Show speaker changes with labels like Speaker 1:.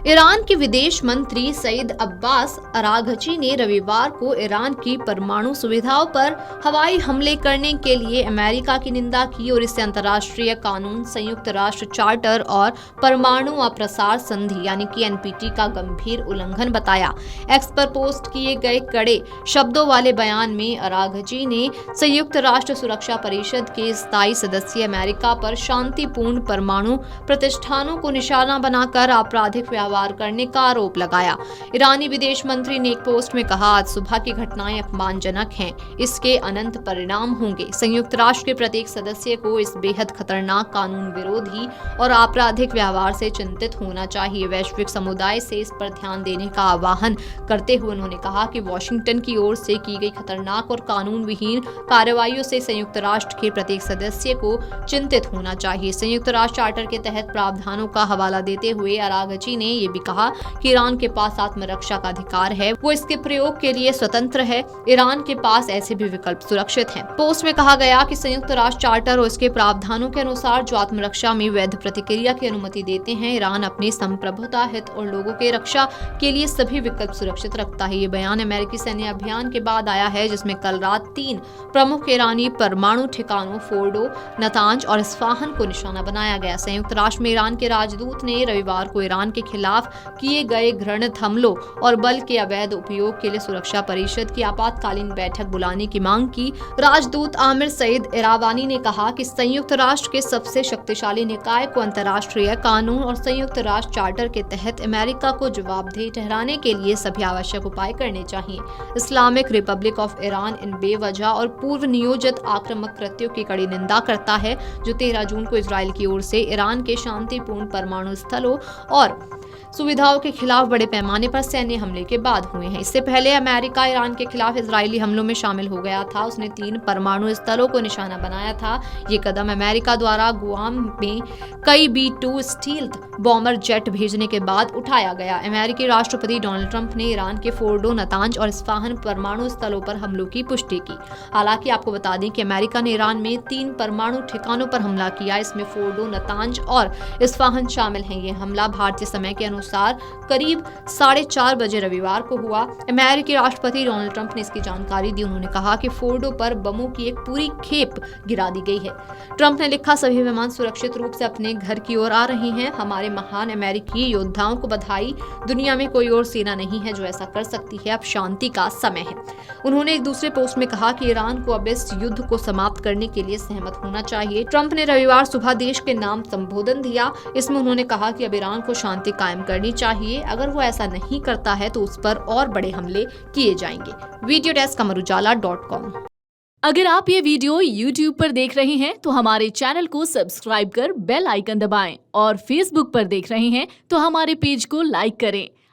Speaker 1: Iran के विदेश मंत्री सईद अब्बास अराघची ने रविवार को ईरान की परमाणु सुविधाओं पर हवाई हमले करने के लिए अमेरिका की निंदा की और इसे अंतर्राष्ट्रीय कानून, संयुक्त राष्ट्र चार्टर और परमाणु अप्रसार संधि यानी कि एनपीटी का गंभीर उल्लंघन बताया। एक्स पर पोस्ट किए गए कड़े शब्दों वाले बयान में अराघची ने संयुक्त राष्ट्र सुरक्षा परिषद के स्थायी सदस्य अमेरिका पर शांतिपूर्ण परमाणु प्रतिष्ठानों को निशाना बनाकर आपराधिक व्यवहार करने का आरोप लगाया। ईरानी विदेश मंत्री ने एक पोस्ट में कहा, आज सुबह की घटनाएं अपमानजनक हैं, इसके अनंत परिणाम होंगे। संयुक्त राष्ट्र के प्रत्येक सदस्य को इस बेहद खतरनाक कानून विरोधी और आपराधिक व्यवहार से चिंतित होना चाहिए। वैश्विक समुदाय से इस पर ध्यान देने का आह्वान करते हुए उन्होंने कहा कि वॉशिंगटन की ओर से की गई खतरनाक और कानून विहीन कार्रवाइयों से संयुक्त राष्ट्र के प्रत्येक सदस्य को चिंतित होना चाहिए। संयुक्त राष्ट्र चार्टर के तहत प्रावधानों का हवाला देते हुए अराघची ने ये भी कहा कि ईरान के पास आत्मरक्षा का अधिकार है, वो इसके प्रयोग के लिए स्वतंत्र है। ईरान के पास ऐसे भी विकल्प सुरक्षित हैं। पोस्ट में कहा गया कि संयुक्त राष्ट्र चार्टर और इसके प्रावधानों के अनुसार जो आत्मरक्षा में वैध प्रतिक्रिया की अनुमति देते हैं, ईरान अपनी संप्रभुता, हित और लोगों के रक्षा के लिए सभी विकल्प सुरक्षित रखता है। ये बयान अमेरिकी सैन्य अभियान के बाद आया है, जिसमें कल रात 3 प्रमुख ईरानी परमाणु ठिकानों फोर्डो, नतांज और इस्फाहान को निशाना बनाया गया। संयुक्त राष्ट्र में ईरान के राजदूत ने रविवार को ईरान के खिलाफ किए गए घृणित हमलों और बल के अवैध उपयोग के लिए सुरक्षा परिषद की आपातकालीन बैठक बुलाने की मांग की। राजदूत आमिर सईद इरावानी ने कहा कि संयुक्त राष्ट्र के सबसे शक्तिशाली निकाय को अंतर्राष्ट्रीय कानून और संयुक्त राष्ट्र चार्टर के तहत अमेरिका को जवाबदेह ठहराने के लिए सभी आवश्यक उपाय करने चाहिए। इस्लामिक रिपब्लिक ऑफ ईरान इन बेवजह और पूर्व नियोजित आक्रामक कृत्यों की कड़ी निंदा करता है, जो 13 जून को इजरायल की ओर से ईरान के शांतिपूर्ण परमाणु स्थलों और सुविधाओं के खिलाफ बड़े पैमाने पर सैन्य हमले के बाद हुए हैं। इससे पहले अमेरिका ईरान के खिलाफ इजरायली हमलों में शामिल हो गया था। उसने 3 परमाणु स्थलों को निशाना बनाया था। ये कदम अमेरिका द्वारा गुआम में कई B-2 स्टील्थ बॉम्बर जेट भेजने के बाद उठाया गया। अमेरिकी राष्ट्रपति डोनाल्ड ट्रंप ने ईरान के फोर्डो, नतांज और इस्फाहान परमाणु स्थलों पर हमलों की पुष्टि की। हालांकि आपको बता दें कि अमेरिका ने ईरान में 3 परमाणु ठिकानों पर हमला किया। इसमें फोर्डो, नतांज और इस्फाहान शामिल हैं। ये हमला भारतीय समय के अनुसार करीब 4:30 बजे रविवार को हुआ। अमेरिकी राष्ट्रपति डोनाल्ड ट्रंप ने इसकी जानकारी दी। उन्होंने कहा कि फोर्डो पर बमों की एक पूरी खेप गिरा दी गई है। ट्रंप ने लिखा, सभी विमान सुरक्षित रूप से अपने घर की ओर आ रहे हैं। हमारे महान अमेरिकी योद्धाओं को बधाई। दुनिया में कोई और सेना नहीं है जो ऐसा कर सकती है। अब शांति का समय है। उन्होंने एक दूसरे पोस्ट में कहा कि ईरान को अब इस युद्ध को समाप्त करने के लिए सहमत होना चाहिए। ट्रंप ने रविवार सुबह देश के नाम संबोधन दिया। इसमें उन्होंने कहा कि अब ईरान को शांति कायम करनी चाहिए। अगर वो ऐसा नहीं करता है तो उस पर और बड़े हमले किए जाएंगे। Video desk amarujala.com।
Speaker 2: अगर आप ये वीडियो YouTube पर देख रहे हैं तो हमारे चैनल को सब्सक्राइब कर बेल आइकन दबाएं और Facebook पर देख रहे हैं तो हमारे पेज को लाइक करें।